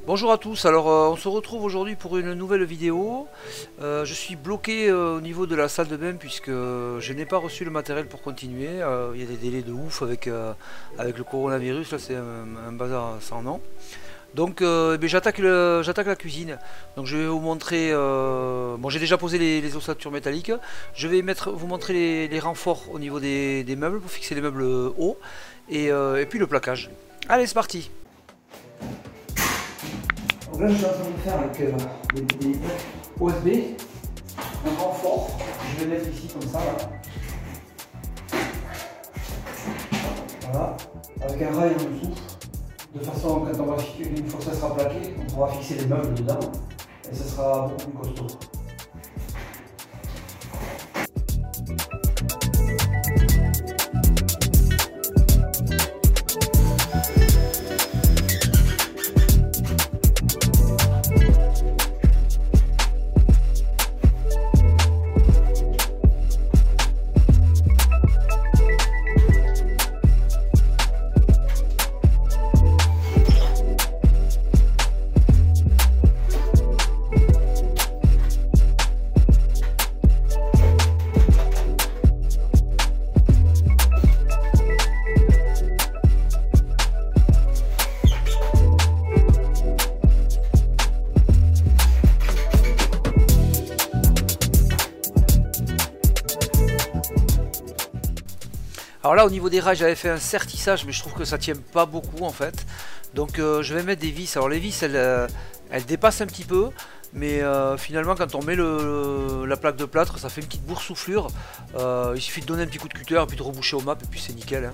Bonjour à tous, alors on se retrouve aujourd'hui pour une nouvelle vidéo. Je suis bloqué au niveau de la salle de bain puisque je n'ai pas reçu le matériel pour continuer. Il y a des délais de ouf avec le coronavirus, là c'est un bazar sans nom. Donc j'attaque la cuisine. Donc je vais vous montrer, bon j'ai déjà posé les ossatures métalliques. Je vais vous montrer les renforts au niveau des meubles pour fixer les meubles hauts et puis le plaquage. Allez, c'est parti. Donc là je suis en train de faire avec des OSB un renfort. Je vais mettre ici comme ça là. Voilà, avec un rail en dessous. De façon quand on va fixer, une fois que ça sera plaqué, on pourra fixer les meubles dedans et ça sera beaucoup plus costaud. Alors là au niveau des rails j'avais fait un sertissage mais je trouve que ça tient pas beaucoup en fait. Donc je vais mettre des vis. Alors les vis elles dépassent un petit peu. Mais finalement quand on met la plaque de plâtre ça fait une petite boursouflure. Il suffit de donner un petit coup de cutter et puis de reboucher au map et puis c'est nickel hein.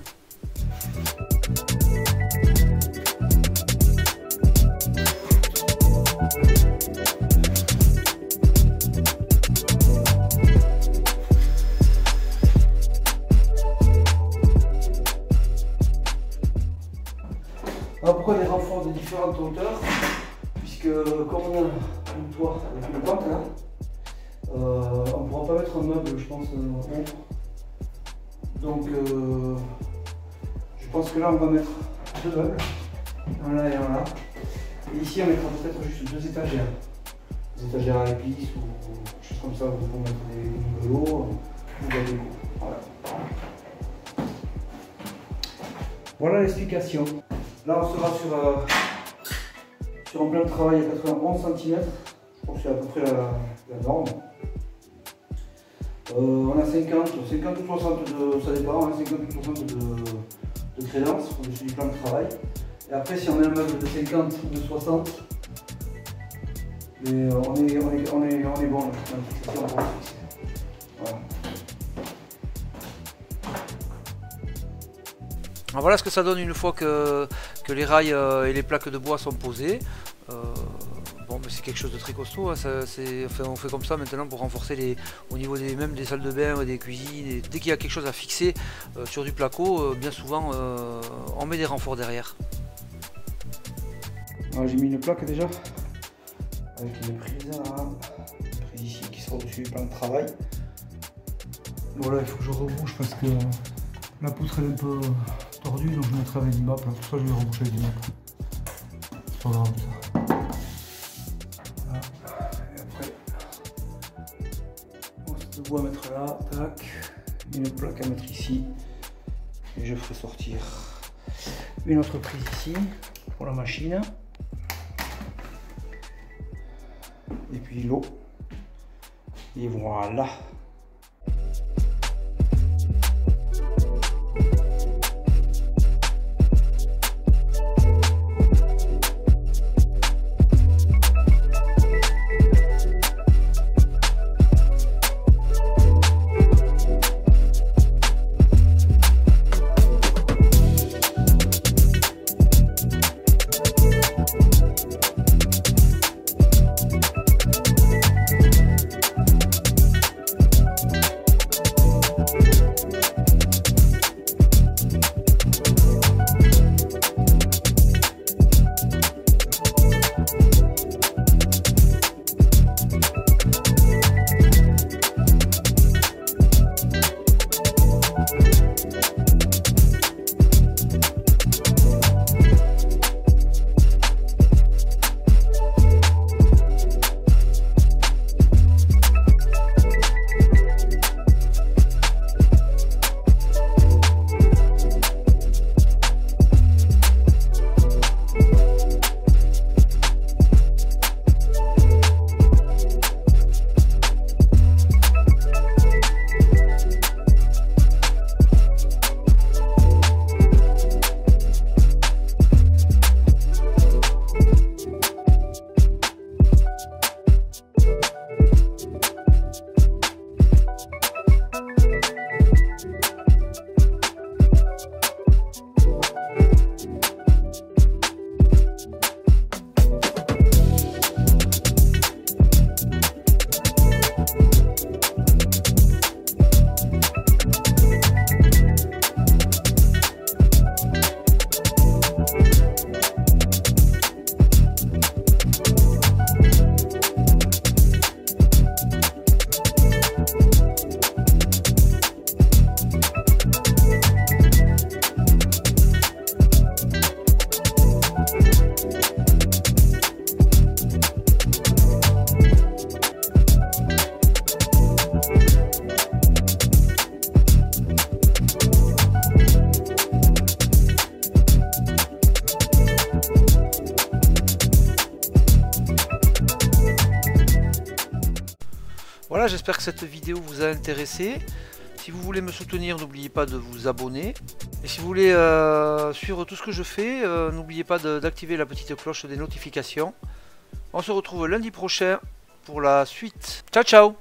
Alors pourquoi des renforts de différentes hauteurs? Puisque comme on a un toit avec une pente là, on ne pourra pas mettre un meuble je pense haut. Donc je pense que là on va mettre deux meubles, un là et un là. Et ici on mettra peut-être juste deux étagères. Des étagères à épices ou des choses comme ça où on mettre des niveaux ou des déco. Voilà l'explication. Là on sera sur un plan de travail à 91 cm, je pense que c'est à peu près la norme. On a 50 ou 60 ça dépend, hein, 50 ou 60 de crédence au-dessus du plan de travail. Et après si on met un meuble de 50 ou de 60, mais on est bon là, voilà. Alors voilà ce que ça donne une fois que les rails et les plaques de bois sont posées. Bon, c'est quelque chose de très costaud, hein. On fait comme ça maintenant pour renforcer au niveau même des salles de bain, des cuisines. Et dès qu'il y a quelque chose à fixer sur du placo, bien souvent on met des renforts derrière. J'ai mis une plaque déjà avec une prise ici qui sera au-dessus du plan de travail. Voilà, il faut que je rebouche parce que la poutre elle est un peu tordue, donc je mettrai avec du map. Tout ça je vais reboucher avec du map. C'est pas grave ça. Voilà. Et après, on se de bois à mettre là, tac, une plaque à mettre ici. Et je ferai sortir une autre prise ici pour la machine. Et puis l'eau. Et voilà. Voilà, j'espère que cette vidéo vous a intéressé. Si vous voulez me soutenir, n'oubliez pas de vous abonner. Et si vous voulez suivre tout ce que je fais, n'oubliez pas d'activer la petite cloche des notifications. On se retrouve lundi prochain pour la suite. Ciao ciao!